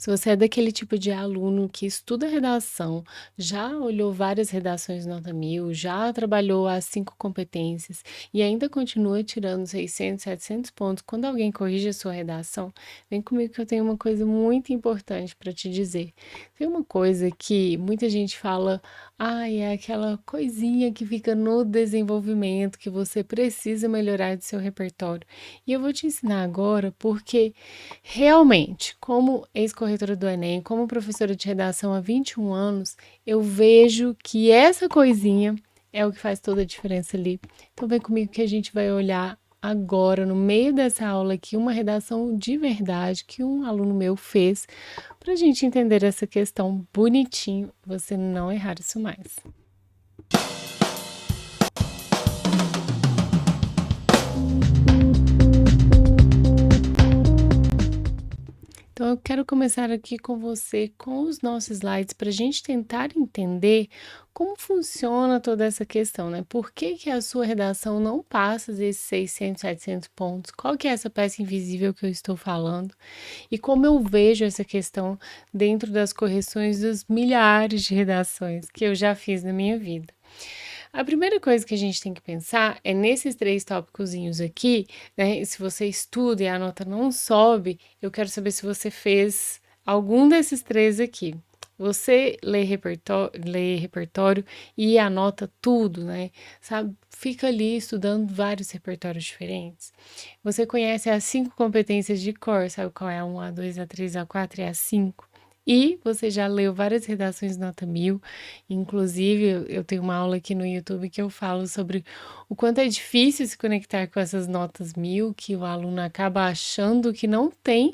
Se você é daquele tipo de aluno que estuda redação, já olhou várias redações nota 1000, já trabalhou as 5 competências e ainda continua tirando 600, 700 pontos quando alguém corrige a sua redação, vem comigo que eu tenho uma coisa muito importante para te dizer. Tem uma coisa que muita gente fala, é aquela coisinha que fica no desenvolvimento que você precisa melhorar do seu repertório. E eu vou te ensinar agora porque realmente, como ex-corretora do Enem, como professora de redação há 21 anos, eu vejo que essa coisinha é o que faz toda a diferença ali. Então vem comigo que a gente vai olhar agora, no meio dessa aula aqui, uma redação de verdade que um aluno meu fez, para a gente entender essa questão bonitinho, você não errar isso mais. Então, eu quero começar aqui com você, com os nossos slides, para a gente tentar entender como funciona toda essa questão, né? Por que que a sua redação não passa desses 600, 700 pontos? Qual que é essa peça invisível que eu estou falando? E como eu vejo essa questão dentro das correções dos milhares de redações que eu já fiz na minha vida. A primeira coisa que a gente tem que pensar é nesses 3 tópicozinhos aqui, né, se você estuda e a nota não sobe, eu quero saber se você fez algum desses 3 aqui. Você lê repertório e anota tudo, né, sabe, fica ali estudando vários repertórios diferentes. Você conhece as 5 competências de cor, sabe qual é a 1, a 2, a 3, a 4 e a 5? E você já leu várias redações nota 1000, inclusive eu tenho uma aula aqui no YouTube que eu falo sobre o quanto é difícil se conectar com essas notas 1000, que o aluno acaba achando que não tem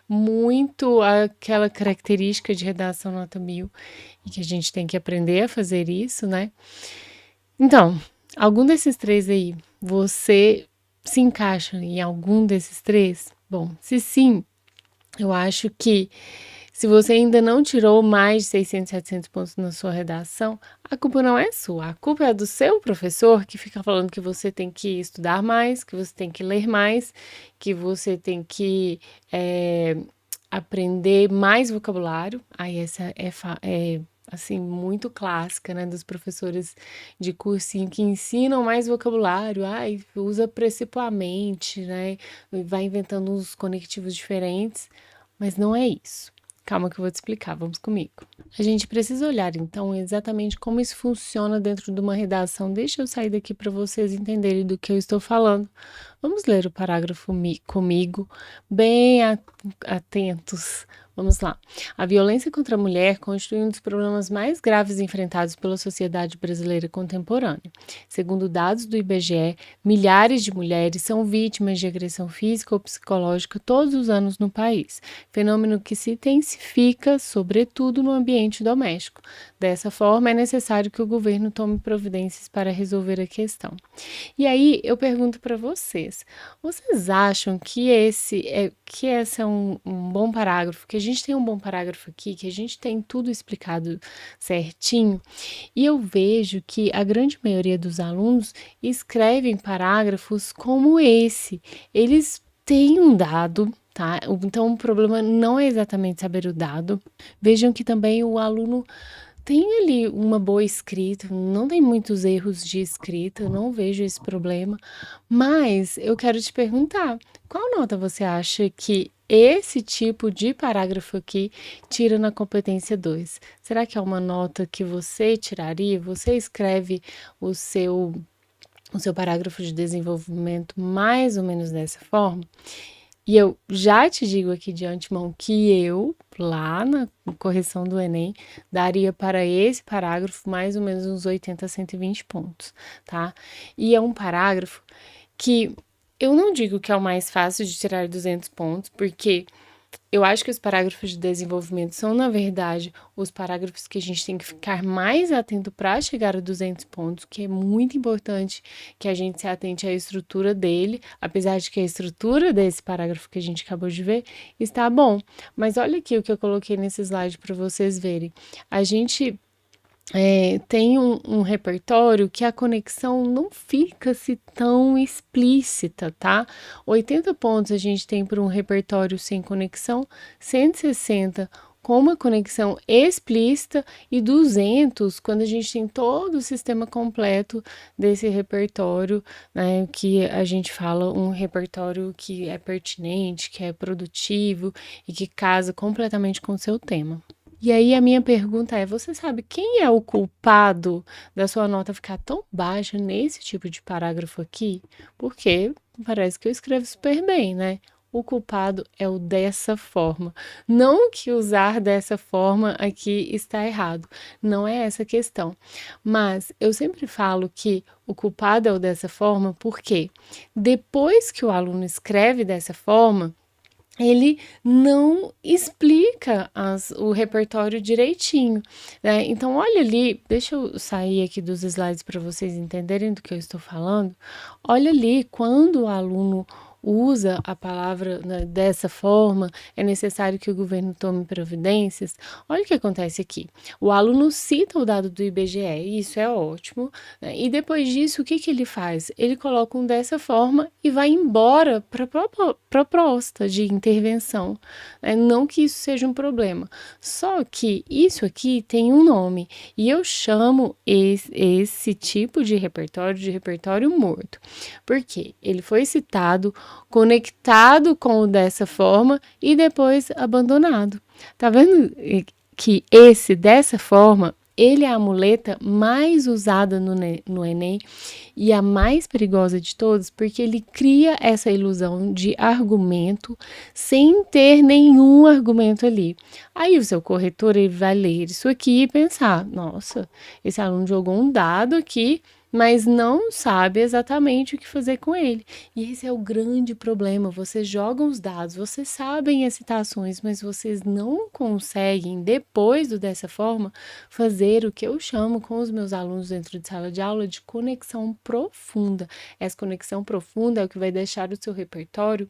muito aquela característica de redação nota 1000 e que a gente tem que aprender a fazer isso, né? Então, algum desses 3 aí, você se encaixa em algum desses 3? Bom, se sim, eu acho que se você ainda não tirou mais de 600, 700 pontos na sua redação, a culpa não é sua, a culpa é do seu professor que fica falando que você tem que estudar mais, que você tem que ler mais, que você tem que aprender mais vocabulário. Aí essa é assim, muito clássica, né, dos professores de cursinho que ensinam mais vocabulário, usa precipuamente, né, vai inventando uns conectivos diferentes, mas não é isso. Calma que eu vou te explicar, vamos comigo. A gente precisa olhar então exatamente como isso funciona dentro de uma redação. Deixa eu sair daqui para vocês entenderem do que eu estou falando. Vamos ler o parágrafo comigo, bem atentos. Vamos lá. A violência contra a mulher constitui um dos problemas mais graves enfrentados pela sociedade brasileira contemporânea. Segundo dados do IBGE, milhares de mulheres são vítimas de agressão física ou psicológica todos os anos no país, fenômeno que se intensifica, sobretudo no ambiente doméstico. Dessa forma, é necessário que o governo tome providências para resolver a questão. E aí eu pergunto para vocês acham que esse é um bom parágrafo, que a gente tem um bom parágrafo aqui, que a gente tem tudo explicado certinho? E eu vejo que a grande maioria dos alunos escrevem parágrafos como esse. Eles têm um dado, tá? Então o problema não é exatamente saber o dado. Vejam que também o aluno tem ali uma boa escrita, não tem muitos erros de escrita, eu não vejo esse problema, mas eu quero te perguntar, qual nota você acha que esse tipo de parágrafo aqui tira na competência 2? Será que é uma nota que você tiraria? Você escreve o seu parágrafo de desenvolvimento mais ou menos dessa forma? E eu já te digo aqui de antemão que eu, lá na correção do Enem, daria para esse parágrafo mais ou menos uns 80 a 120 pontos, tá? E é um parágrafo que eu não digo que é o mais fácil de tirar 200 pontos, porque eu acho que os parágrafos de desenvolvimento são, na verdade, os parágrafos que a gente tem que ficar mais atento para chegar a 200 pontos, que é muito importante que a gente se atente à estrutura dele, apesar de que a estrutura desse parágrafo que a gente acabou de ver está bom. Mas olha aqui o que eu coloquei nesse slide para vocês verem. A gente tem um repertório que a conexão não fica se tão explícita, tá? 80 pontos a gente tem para um repertório sem conexão, 160 com uma conexão explícita e 200 quando a gente tem todo o sistema completo desse repertório, né, que a gente fala um repertório que é pertinente, que é produtivo e que casa completamente com o seu tema. E aí a minha pergunta é: você sabe quem é o culpado da sua nota ficar tão baixa nesse tipo de parágrafo aqui? Porque parece que eu escrevo super bem, né? O culpado é o dessa forma. Não que usar dessa forma aqui está errado, não é essa a questão. Mas eu sempre falo que o culpado é o dessa forma porque depois que o aluno escreve dessa forma, ele não explica o repertório direitinho, né? Então, olha ali, deixa eu sair aqui dos slides para vocês entenderem do que eu estou falando. Olha ali, quando o aluno usa a palavra, né, dessa forma, é necessário que o governo tome providências. Olha o que acontece aqui. O aluno cita o dado do IBGE, e isso é ótimo, né? E depois disso, o que que ele faz? Ele coloca um dessa forma e vai embora para a proposta de intervenção. Não que isso seja um problema, só que isso aqui tem um nome e eu chamo esse tipo de repertório morto, porque ele foi citado, conectado com o dessa forma e depois abandonado. Tá vendo que esse dessa forma ele é a muleta mais usada no Enem e a mais perigosa de todas, porque ele cria essa ilusão de argumento sem ter nenhum argumento ali. Aí o seu corretor ele vai ler isso aqui e pensar: nossa, esse aluno jogou um dado aqui, mas não sabe exatamente o que fazer com ele. E esse é o grande problema. Vocês jogam os dados, vocês sabem as citações, mas vocês não conseguem, depois do dessa forma, fazer o que eu chamo com os meus alunos dentro de sala de aula de conexão profunda. Essa conexão profunda é o que vai deixar o seu repertório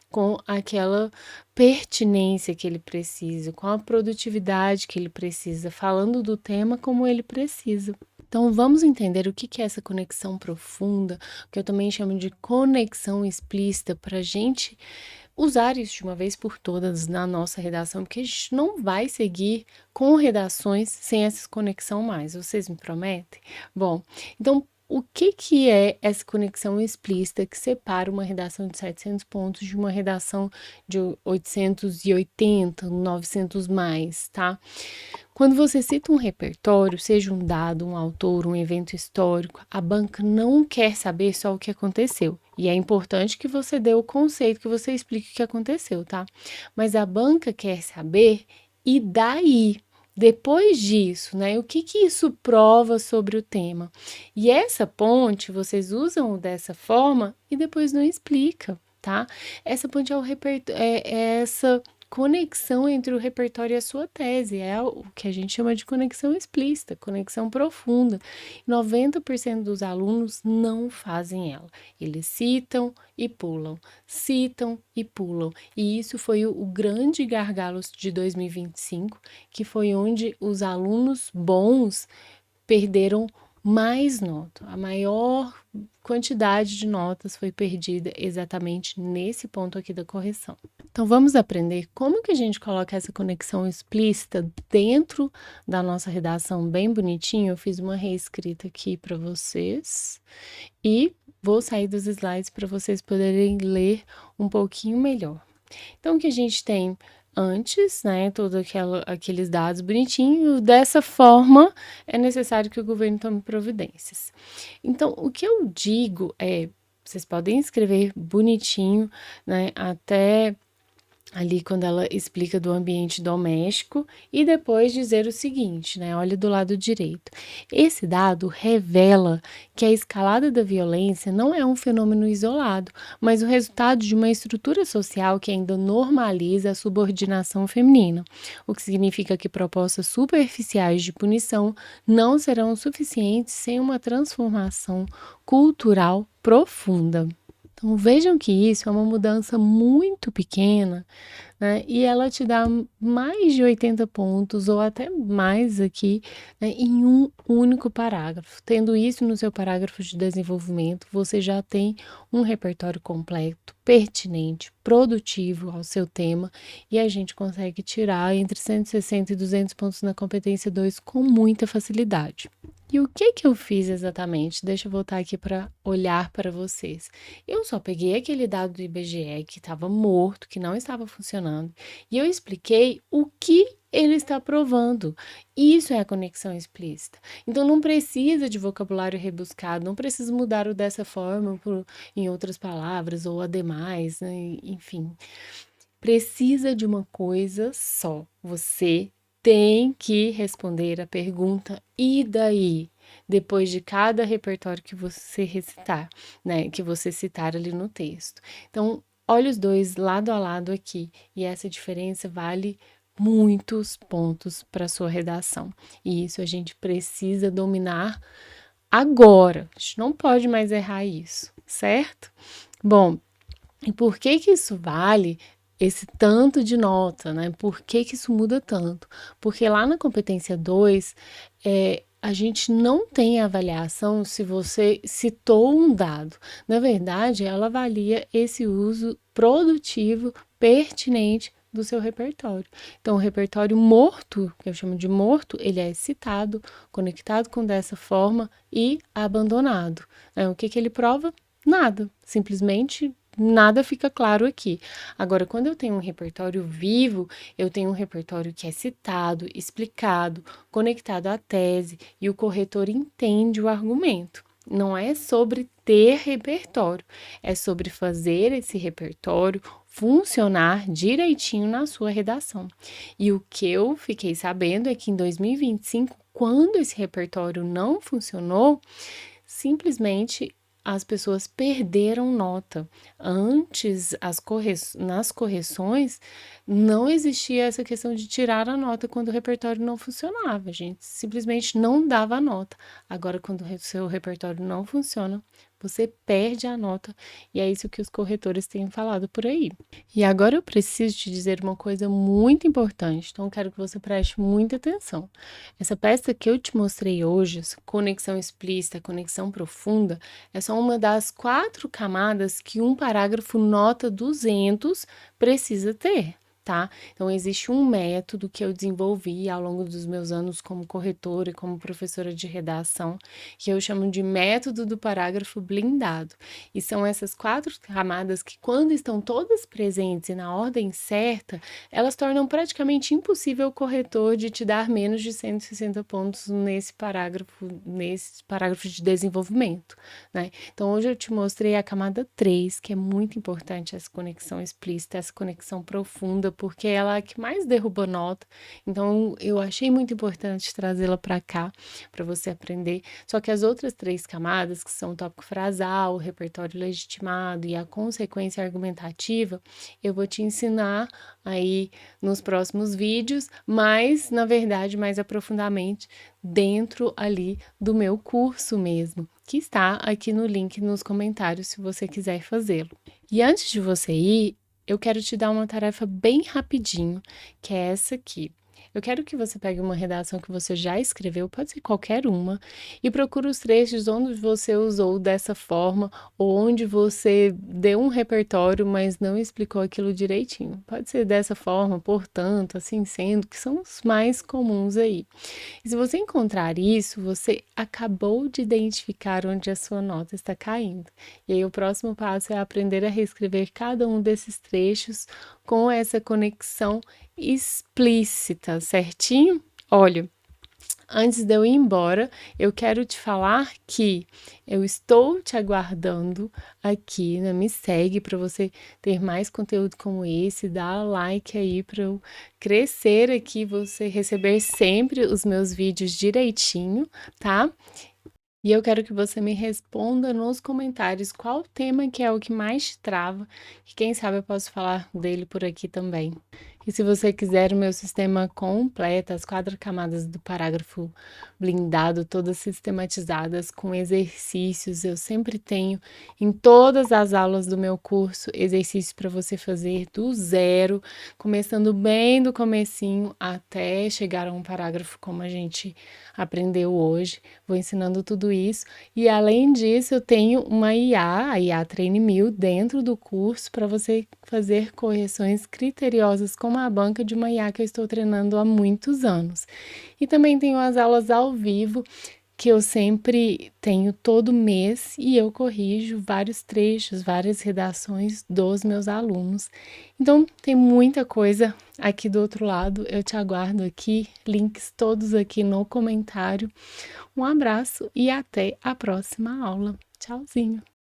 com aquela pertinência que ele precisa, com a produtividade que ele precisa, falando do tema como ele precisa. Então, vamos entender o que é essa conexão profunda, que eu também chamo de conexão explícita, para a gente usar isso de uma vez por todas na nossa redação, porque a gente não vai seguir com redações sem essa conexão mais. Vocês me prometem? Bom, então o que é essa conexão explícita que separa uma redação de 700 pontos de uma redação de 880, 900 mais, tá? Quando você cita um repertório, seja um dado, um autor, um evento histórico, a banca não quer saber só o que aconteceu. E é importante que você dê o conceito, que você explique o que aconteceu, tá? Mas a banca quer saber e daí, depois disso, né? O que isso prova sobre o tema? E essa ponte vocês usam dessa forma e depois não explica, tá? Essa ponte é é essa conexão entre o repertório e a sua tese, é o que a gente chama de conexão explícita, conexão profunda. 90% dos alunos não fazem ela. Eles citam e pulam. E isso foi o grande gargalo de 2025, que foi onde os alunos bons perderam mais nota. A maior quantidade de notas foi perdida exatamente nesse ponto aqui da correção. Então vamos aprender como que a gente coloca essa conexão explícita dentro da nossa redação bem bonitinho. Eu fiz uma reescrita aqui para vocês e vou sair dos slides para vocês poderem ler um pouquinho melhor. Então o que a gente tem antes, né, todos aqueles dados bonitinhos, dessa forma é necessário que o governo tome providências. Então, o que eu digo é, vocês podem escrever bonitinho, né, até ali quando ela explica do ambiente doméstico e depois dizer o seguinte, né? Olha do lado direito. Esse dado revela que a escalada da violência não é um fenômeno isolado, mas o resultado de uma estrutura social que ainda normaliza a subordinação feminina, o que significa que propostas superficiais de punição não serão suficientes sem uma transformação cultural profunda. Então vejam que isso é uma mudança muito pequena, né, e ela te dá mais de 80 pontos ou até mais aqui, né, em um único parágrafo. Tendo isso no seu parágrafo de desenvolvimento, você já tem um repertório completo, pertinente, produtivo ao seu tema, e a gente consegue tirar entre 160 e 200 pontos na competência 2 com muita facilidade. E o que eu fiz exatamente? Deixa eu voltar aqui para olhar para vocês. Eu só peguei aquele dado do IBGE que estava morto, que não estava funcionando, e eu expliquei o que ele está provando. Isso é a conexão explícita. Então não precisa de vocabulário rebuscado, não precisa mudar o dessa forma em outras palavras ou ademais, né? Enfim. Precisa de uma coisa só. Você tem que responder a pergunta "e daí?" depois de cada repertório que você recitar, né, que você citar ali no texto. Então, olha os dois lado a lado aqui, e essa diferença vale muitos pontos para sua redação. E isso a gente precisa dominar agora. A gente não pode mais errar isso, certo? Bom, e por que que isso vale esse tanto de nota, né? Por que que isso muda tanto? Porque lá na competência 2, a gente não tem avaliação se você citou um dado. Na verdade, ela avalia esse uso produtivo, pertinente do seu repertório. Então, o repertório morto, que eu chamo de morto, ele é citado, conectado com dessa forma e abandonado. O que que ele prova? Nada, simplesmente nada fica claro aqui. Agora, quando eu tenho um repertório vivo, eu tenho um repertório que é citado, explicado, conectado à tese e o corretor entende o argumento. Não é sobre ter repertório, é sobre fazer esse repertório funcionar direitinho na sua redação. E o que eu fiquei sabendo é que em 2025, quando esse repertório não funcionou, simplesmente as pessoas perderam nota. Antes, nas correções, não existia essa questão de tirar a nota quando o repertório não funcionava, gente. Simplesmente não dava a nota. Agora, quando o seu repertório não funciona, você perde a nota, e é isso que os corretores têm falado por aí. E agora eu preciso te dizer uma coisa muito importante, então eu quero que você preste muita atenção. Essa peça que eu te mostrei hoje, essa conexão explícita, conexão profunda, é só uma das 4 camadas que um parágrafo nota 200 precisa ter. Tá? Então, existe um método que eu desenvolvi ao longo dos meus anos como corretora e como professora de redação, que eu chamo de método do parágrafo blindado. E são essas 4 camadas que, quando estão todas presentes e na ordem certa, elas tornam praticamente impossível o corretor de te dar menos de 160 pontos nesse parágrafo de desenvolvimento, né? Então, hoje eu te mostrei a camada 3, que é muito importante, essa conexão explícita, essa conexão profunda, porque ela é a que mais derruba nota. Então, eu achei muito importante trazê-la para cá, para você aprender. Só que as outras 3 camadas, que são o tópico frasal, o repertório legitimado e a consequência argumentativa, eu vou te ensinar aí nos próximos vídeos, mas, na verdade, mais aprofundadamente dentro ali do meu curso mesmo, que está aqui no link nos comentários se você quiser fazê-lo. E antes de você ir, eu quero te dar uma tarefa bem rapidinho, que é essa aqui. Eu quero que você pegue uma redação que você já escreveu, pode ser qualquer uma, e procure os trechos onde você usou dessa forma ou onde você deu um repertório, mas não explicou aquilo direitinho. Pode ser dessa forma, portanto, assim sendo, que são os mais comuns aí. E se você encontrar isso, você acabou de identificar onde a sua nota está caindo. E aí o próximo passo é aprender a reescrever cada um desses trechos com essa conexão explícita, certinho? Olha, antes de eu ir embora, eu quero te falar que eu estou te aguardando aqui, né? Me segue para você ter mais conteúdo como esse, dá like aí para eu crescer aqui, você receber sempre os meus vídeos direitinho, tá? E eu quero que você me responda nos comentários qual tema que é o que mais te trava, que quem sabe eu posso falar dele por aqui também. E se você quiser o meu sistema completo, as 4 camadas do parágrafo blindado, todas sistematizadas com exercícios, eu sempre tenho em todas as aulas do meu curso exercícios para você fazer do zero, começando bem do comecinho até chegar a um parágrafo como a gente aprendeu hoje. Vou ensinando tudo isso e além disso eu tenho uma IA, a IA Treine 1000 dentro do curso para você fazer correções criteriosas como a banca de uma IA que eu estou treinando há muitos anos. E também tenho as aulas ao vivo que eu sempre tenho todo mês e eu corrijo vários trechos, várias redações dos meus alunos. Então, tem muita coisa aqui do outro lado. Eu te aguardo aqui, links todos aqui no comentário. Um abraço e até a próxima aula. Tchauzinho!